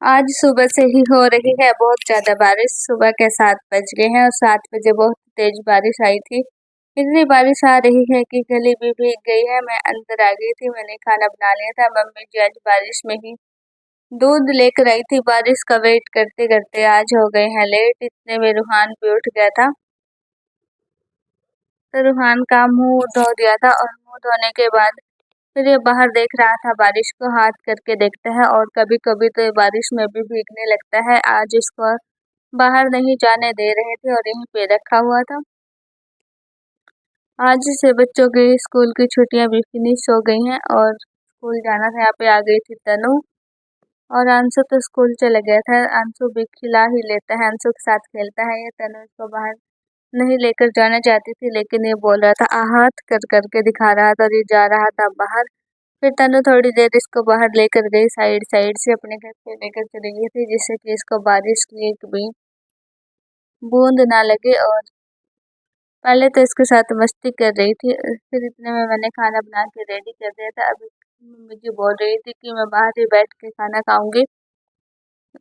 आज सुबह से ही हो रही है बहुत ज़्यादा बारिश। सुबह के 7 बज गए हैं और 7 बजे बहुत तेज बारिश आई थी। इतनी बारिश आ रही है कि गली भी भीग गई है। मैं अंदर आ गई थी, मैंने खाना बना लिया था। मम्मी जी आज बारिश में ही दूध लेकर आई थी। बारिश का वेट करते करते आज हो गए हैं लेट। इतने में रूहान भी उठ गया था, तो रूहान का मुंह धो दिया था और मुंह धोने के बाद फिर ये बाहर देख रहा था, बारिश को हाथ करके देखता है और कभी कभी तो ये बारिश में भी भीगने लगता है। आज इसको बाहर नहीं जाने दे रहे थे और यहीं पे रखा हुआ था। आज से बच्चों की स्कूल की छुट्टियां भी फिनिश हो गई हैं और स्कूल जाना था। यहाँ पे आ गई थी तनु और अंशु तो स्कूल चला गया था। अंशु भी खिला ही लेता है, अंशु के साथ खेलता है। ये तनु इसको बाहर नहीं लेकर जाना चाहती थी, लेकिन ये बोल रहा था, हाथ कर करके दिखा रहा था और ये जा रहा था बाहर। फिर तनु थोड़ी देर इसको बाहर लेकर गई, साइड साइड से अपने घर पे लेकर चली गई थी, जिससे कि इसको बारिश की एक भी बूंद ना लगे। और पहले तो इसके साथ मस्ती कर रही थी, फिर इतने में मैंने खाना बना के रेडी कर दिया था। अभी मम्मी जी बोल रही थी कि मैं बाहर ही बैठ के खाना खाऊंगी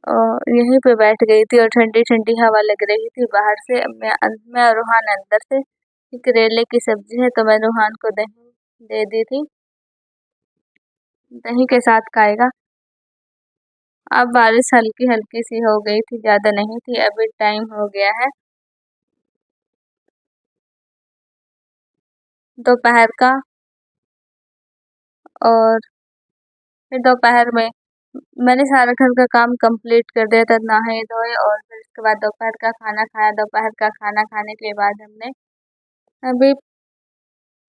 और यहीं पे बैठ गई थी और ठंडी ठंडी हवा लग रही थी बाहर से। मैं और रूहान अंदर से। करेले की सब्जी है तो मैं रूहान को दही दे दी थी, दही के साथ खाएगा। अब बारिश हल्की हल्की सी हो गई थी, ज्यादा नहीं थी। अभी टाइम हो गया है दोपहर का और फिर दोपहर में मैंने सारा घर का काम कंप्लीट कर दिया था, नहाए धोए और फिर उसके बाद दोपहर का खाना खाया। दोपहर का खाना खाने के बाद हमने अभी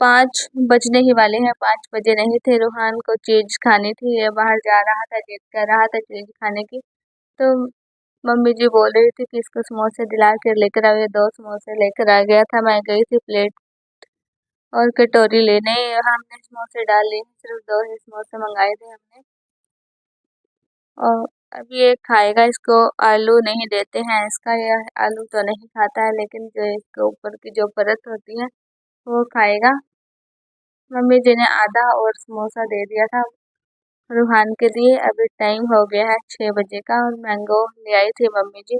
5 बजने ही वाले हैं, 5 बजे नहीं थे। रूहान को चीज खानी थी, ये बाहर जा रहा था, जिद कर रहा था चीज खाने की। तो मम्मी जी बोल रही थी कि इसको समोसे दिला कर लेकर आओ। ये 2 समोसे लेकर आ गया था। मैं गई थी प्लेट और कटोरी लेने, हमने समोसे डाल लिए। सिर्फ 2 ही समोसे मंगाए थे हमने और अभी ये खाएगा। इसको आलू नहीं देते हैं इसका, यह आलू तो नहीं खाता है, लेकिन जो इसके ऊपर की जो परत होती है वो खाएगा। मम्मी जी ने आधा और समोसा दे दिया था रूहान के लिए। अभी टाइम हो गया है 6 बजे का और मैंगो ले आई थी मम्मी जी।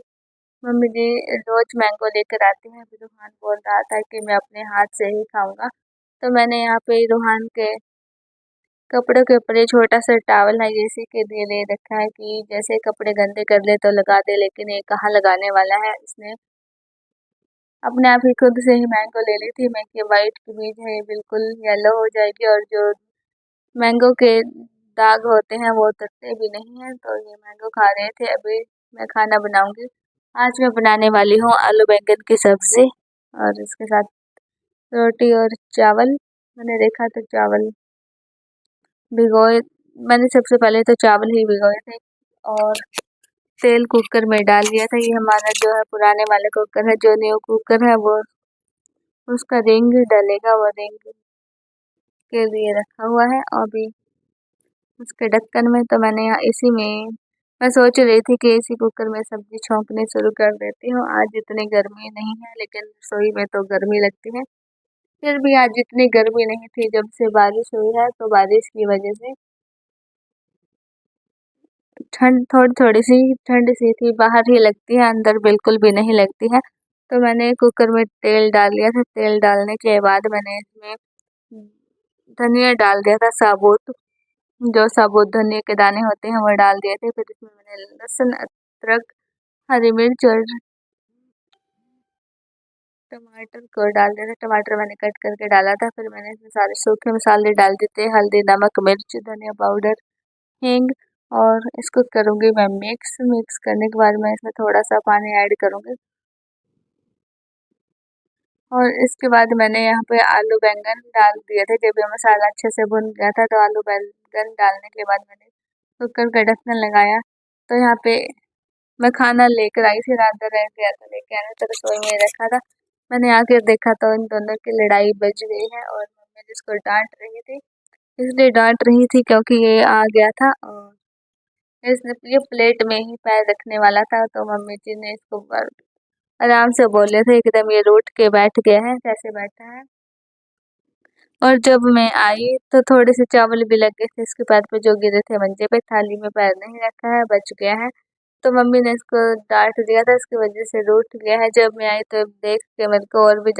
मम्मी जी रोज मैंगो लेकर आती हैं। अभी रूहान बोल रहा था कि मैं अपने हाथ से ही खाऊंगा, तो मैंने यहाँ पे रूहान के कपड़ों के ऊपर ये छोटा सा टॉवल है, ये इसी के लिए ले रखा है कि जैसे कपड़े गंदे कर ले तो लगा दे, लेकिन ये कहाँ लगाने वाला है। इसने अपने आप ही खुद से ही मैंगो ले ली थी। मैं कि वाइट की बीज है, ये बिल्कुल येलो हो जाएगी और जो मैंगो के दाग होते हैं वो उतरते भी नहीं है। तो ये मैंगो खा रहे थे। अभी मैं खाना बनाऊंगी। आज मैं बनाने वाली हूँ आलू बैंगन की सब्जी और इसके साथ रोटी और चावल। मैंने देखा तो चावल भिगोए, मैंने सबसे पहले तो चावल ही भिगोए थे और तेल कुकर में डाल दिया था। ये हमारा जो है पुराने वाले कुकर है, जो न्यू कुकर है वो उसका रिंग डलेगा, वो रिंग के लिए रखा हुआ है। और अभी उसके ढक्कन में तो मैंने यहाँ इसी में, मैं सोच रही थी कि इसी कुकर में सब्जी छोंकनी शुरू कर देती हूँ। आज इतनी गर्मी नहीं है, लेकिन रसोई में तो गर्मी लगती है। फिर भी आज इतनी गर्मी नहीं थी। जब से बारिश हुई है तो बारिश की वजह से ठंड थोड़ी थोड़ी सी ठंड सी थी, बाहर ही लगती है, अंदर बिल्कुल भी नहीं लगती है। तो मैंने कुकर में तेल डाल लिया था। तेल डालने के बाद मैंने इसमें धनिया डाल दिया था साबुत, जो साबुत धनिया के दाने होते हैं वो डाल दिए थे। फिर इसमें मैंने लहसुन, अदरक, हरी मिर्च और टमाटर को डाल दिया था। टमाटर मैंने कट करके डाला था। फिर मैंने इसमें सारे सूखे मसाले डाल दिए थे, हल्दी, नमक, मिर्च, धनिया पाउडर, हींग। और इसको करूँगी मैं मिक्स। मिक्स करने के बाद मैं इसमें थोड़ा सा पानी ऐड करूँगी और इसके बाद मैंने यहाँ पे आलू बैंगन डाल दिए थे। जब ये मसाला अच्छे से भुन गया था तो आलू बैंगन डालने के बाद मैंने कुकर का ढक्कन लगाया। तो यहाँ पे मैं खाना लेकर आई थी, रात रह गया था, लेके आना तो रसोई में ही रखा था। मैंने आकर देखा तो इन दोनों की लड़ाई बज गई है और मम्मी जिसको डांट रही थी, इसलिए डांट रही थी क्योंकि ये आ गया था और इसने ये प्लेट में ही पैर रखने वाला था। तो मम्मी जी ने इसको आराम से बोले थे, एकदम ये रूठ के बैठ गया है जैसे बैठा है। और जब मैं आई तो थोड़े से चावल भी लग गए थे इसके पैर पे, जो गिरे थे मंजे पे। थाली में पैर नहीं रखा है, बच गया है। तो मम्मी ने इसको डांट दिया था, इसकी वजह से रूठ गया है। जब मैं आई तो देख के मेरे को और भी